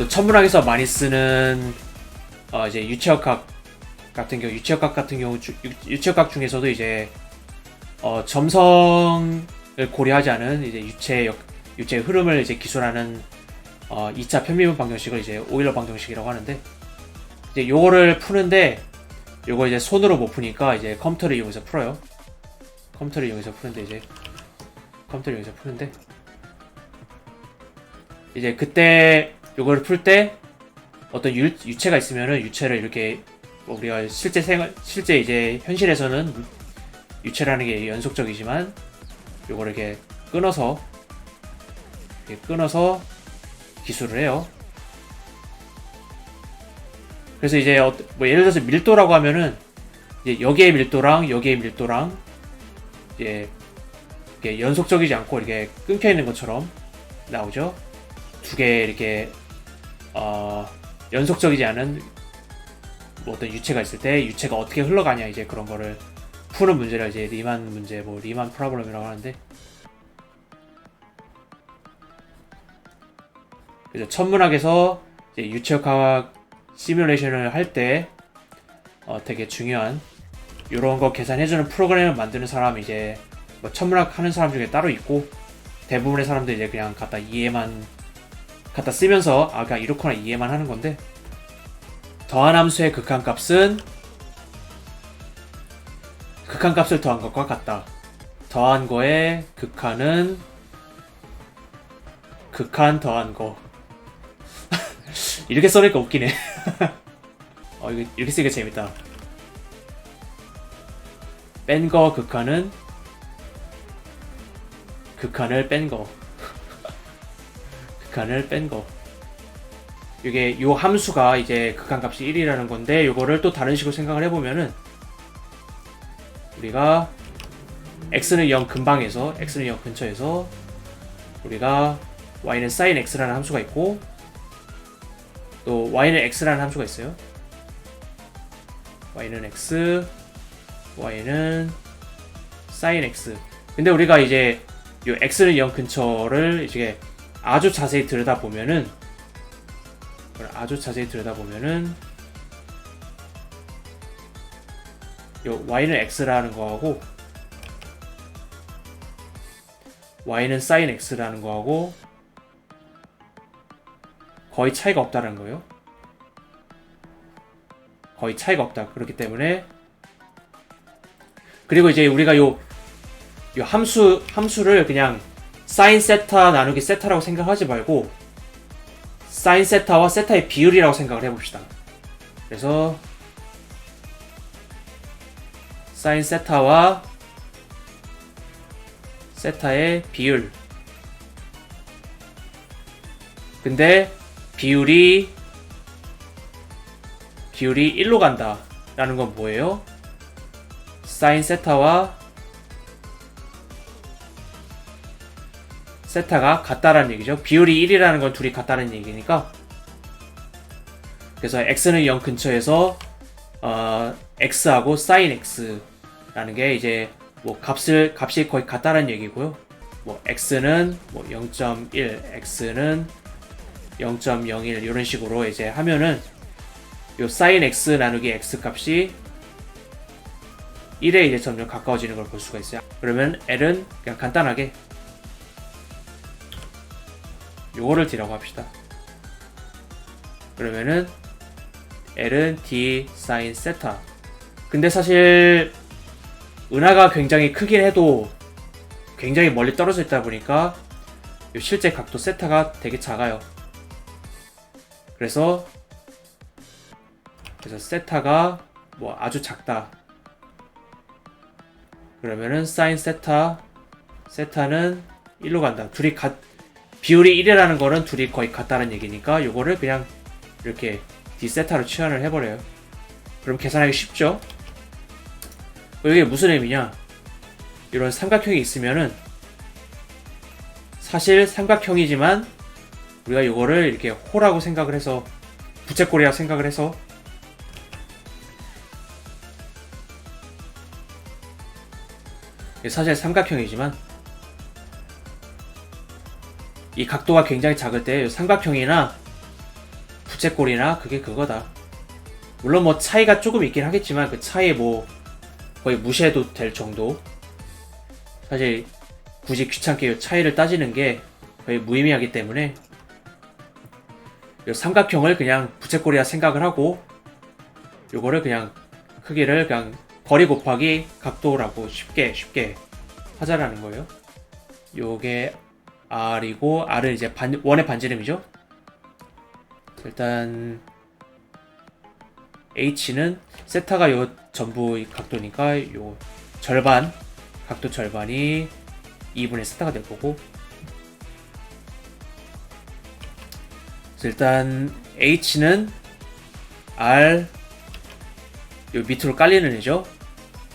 또 천문학에서 많이 쓰는 이제 유체역학 같은 경우 유체역학 중에서도 이제 점성을 고려하지 않은 이제 유체의 흐름을 이제 기술하는 2차 편미분 방정식을 이제 오일러 방정식이라고 하는데, 이제 요거를 푸는데 요거 이제 손으로 못 푸니까 이제 컴퓨터를 이용해서 풀어요. 컴퓨터를 이용해서 푸는데 이제 그때 요거를 풀 때 어떤 유체가 있으면은 유체를 이렇게 우리가 실제 이제 현실에서는 유체라는 게 연속적이지만 요거를 이렇게 끊어서 기술을 해요. 그래서 이제 뭐 예를 들어서 밀도라고 하면은 이제 여기의 밀도랑 이제 이게 연속적이지 않고 이렇게 끊겨 있는 것처럼 나오죠. 두 개 이렇게 연속적이지 않은 뭐 어떤 유체가 있을 때 유체가 어떻게 흘러가냐, 이제 그런 거를 푸는 문제를 이제 리만 문제, 뭐 리만 프로블럼이라고 하는데, 그래서 천문학에서 이제 유체역학 시뮬레이션을 할 때 되게 중요한 이런 거 계산해주는 프로그램을 만드는 사람이 이제 뭐 천문학 하는 사람 중에 따로 있고, 대부분의 사람들이 이제 그냥 갖다 쓰면서 그냥 이렇거나 이해만 하는 건데, 더한 함수의 극한값은 극한값을 더한 것과 같다. 더한 거의 극한은 극한 더한 거. 이렇게 써니까 웃기네. 이거 이렇게 쓰니까 재밌다. 뺀 거 극한은 극한을 뺀 거. 극한을 뺀 거. 이게 요 함수가 이제 극한값이 1이라는 건데, 요거를 또 다른 식으로 생각을 해보면은 우리가 x는 0 근방에서, x는 0 근처에서 우리가 y는 sin x라는 함수가 있고, 또 y는 x라는 함수가 있어요. y는 x, y는 sin x. 근데 우리가 이제 요 x는 0 근처를 이제 아주 자세히 들여다보면은 요 y는 x라는 거하고 y는 sin x라는 거하고 거의 차이가 없다는 거예요. 거의 차이가 없다. 그렇기 때문에, 그리고 이제 우리가 요 함수를 그냥 sin 세타 나누기 세타라고 생각하지 말고 sin 세타와 세타의 비율이라고 생각을 해봅시다. 그래서 sin 세타와 세타의 비율. 근데 비율이 1로 간다 라는 건 뭐예요? sin 세타와 세타가 같다라는 얘기죠. 비율이 1이라는 건 둘이 같다는 얘기니까. 그래서 x는 0 근처에서 x하고 sin x라는 게 이제 뭐 값이 거의 같다는 얘기고요. 뭐 x는 뭐 0.1, x는 0.01 이런 식으로 이제 하면은 요 sin x 나누기 x 값이 1에 이제 점점 가까워지는 걸 볼 수가 있어요. 그러면 L은 그냥 간단하게 요거를 D라고 합시다. 그러면은 L은 D sin 세타. 근데 사실 은하가 굉장히 크긴 해도 굉장히 멀리 떨어져 있다 보니까 요 실제 각도 세타가 되게 작아요. 그래서 세타가 뭐 아주 작다. 그러면은 sin 세타는 1로 간다. 비율이 1이라는 거는 둘이 거의 같다는 얘기니까 요거를 그냥 이렇게 d 세타로 치환을 해버려요. 그럼 계산하기 쉽죠? 이게 무슨 의미냐? 이런 삼각형이 있으면은 사실 삼각형이지만 우리가 요거를 이렇게 호라고 생각을 해서, 부채꼴이라고 생각을 해서 사실 삼각형이지만 이 각도가 굉장히 작을 때 삼각형이나 부채꼴이나 그게 그거다. 물론 뭐 차이가 조금 있긴 하겠지만 그 차이 뭐 거의 무시해도 될 정도. 사실 굳이 귀찮게 차이를 따지는 게 거의 무의미하기 때문에 이 삼각형을 그냥 부채꼴이라 생각을 하고 요거를 그냥 크기를 그냥 거리 곱하기 각도라고 쉽게 하자라는 거예요. 요게 R이고 R은 이제 원의 반지름이죠. 일단 H는 세타가 요 전부 각도니까 요 절반 각도 절반이 2분의 세타가 될 거고, 그래서 일단 H는 R 요 밑으로 깔리는 애죠.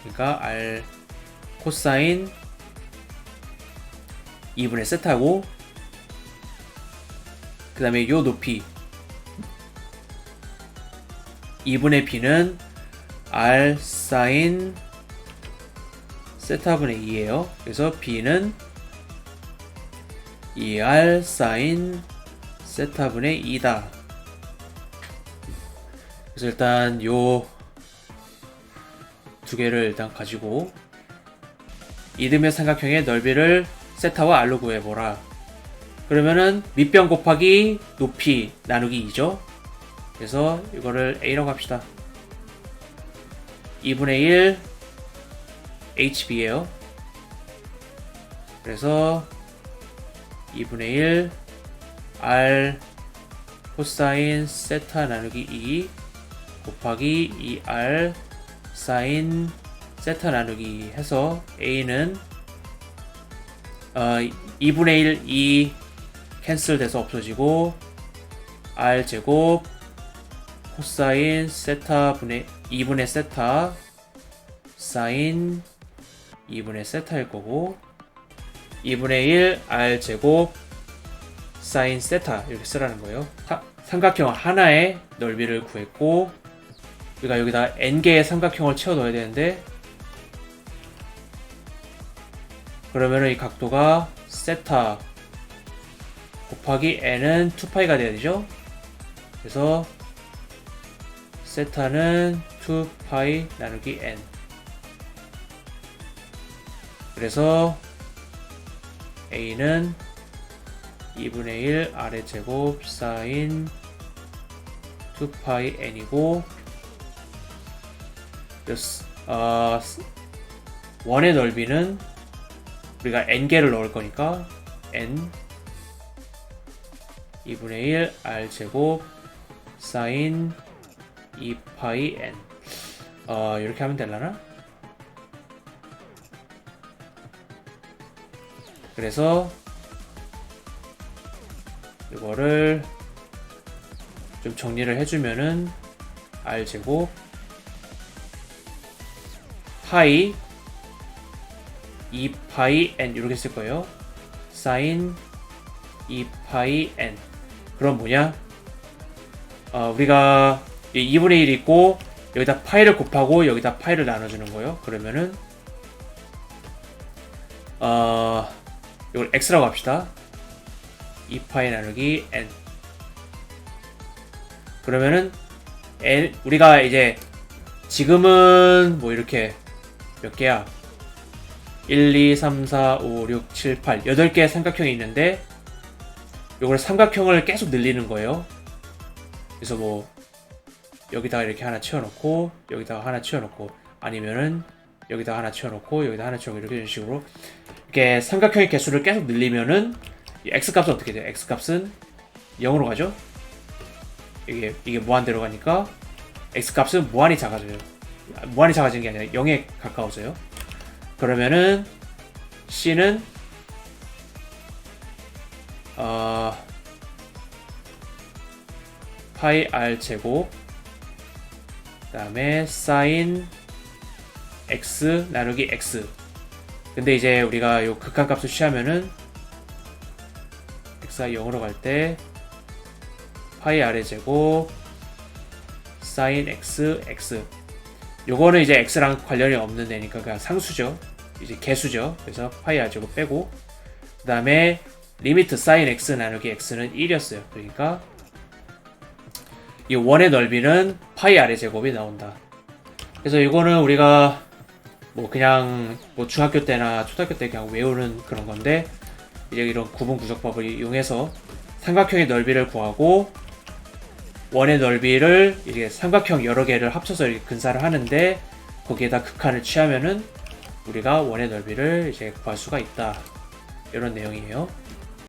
그러니까 R 코사인 2분의 세타고, 그 다음에 요 높이 2분의 B는 R 사인 세타분의 2예요. 그래서 B는 2R 사인 세타분의 2다. 그래서 일단 요 두 개를 일단 가지고 이등변 삼각형의 넓이를 세타와 R로 구해보라. 그러면은 밑변 곱하기 높이 나누기 2죠. 그래서 이거를 A라고 합시다. 2분의 1 HB예요. 그래서 2분의 1 R 코사인 세타 나누기 2 곱하기 2R 사인 세타 나누기 해서 A는 2분의 1 2 캔슬 돼서 없어지고 R 제곱 코사인 세타 분의 2분의 세타 사인 2분의 세타일 거고, 2분의 1 R 제곱 사인 세타 이렇게 쓰라는 거예요. 삼각형 하나의 넓이를 구했고, 우리가 여기다 n개의 삼각형을 채워 넣어야 되는데, 그러면은 이 각도가 세타 곱하기 n은 2파이가 돼야 되죠. 그래서 세타는 2파이 나누기 n. 그래서 a는 2분의 1 r의 제곱 사인 2파이 n이고, 원의 넓이는 우리가 n개를 넣을 거니까 n 2분의 1 r 제곱 사인 2파이 n. 이렇게 하면 되려나? 그래서 이거를 좀 정리를 해주면은 r 제곱 파이 2파이 n 이렇게 쓸 거예요. 사인 2파이 n. 그럼 뭐냐? 우리가 2분의 1 있고 여기다 파이를 곱하고 여기다 파이를 나눠주는 거예요. 그러면은 이걸 x라고 합시다. 2파이 나누기 n. 그러면은 n 우리가 이제 지금은 뭐 이렇게 몇 개야? 1, 2, 3, 4, 5, 6, 7, 8 8개의 삼각형이 있는데 요걸 삼각형을 계속 늘리는 거예요. 그래서 뭐 여기다가 이렇게 하나 채워놓고 여기다가 하나 채워놓고 아니면은 여기다가 하나 채워놓고 여기다 하나 채워놓고 이런 식으로 이렇게 삼각형의 개수를 계속 늘리면은 이 x값은 어떻게 돼요? x값은 0으로 가죠? 이게 무한대로 가니까 x값은 무한히 작아져요. 무한히 작아지는 게 아니라 0에 가까워져요. 그러면은 c는 파이 r 제곱 그 다음에 사인 x 나누기 x. 근데 이제 우리가 요 극한값을 취하면은 x가 0으로 갈 때 파이 r의 제곱 사인 x x. 요거는 이제 x랑 관련이 없는 애니까 그냥 상수죠. 이제 개수죠. 그래서 파이 r 제곱 빼고, 그 다음에 리미트 사인 x 나누기 x는 1이었어요. 그러니까 이 원의 넓이는 파이 r의 제곱이 나온다. 그래서 이거는 우리가 뭐 그냥 뭐 중학교 때나 초등학교 때 그냥 외우는 그런 건데, 이제 이런 구분 구적법을 이용해서 삼각형의 넓이를 구하고 원의 넓이를 이게 삼각형 여러 개를 합쳐서 이렇게 근사를 하는데, 거기에다 극한을 취하면은 우리가 원의 넓이를 이제 구할 수가 있다. 이런 내용이에요.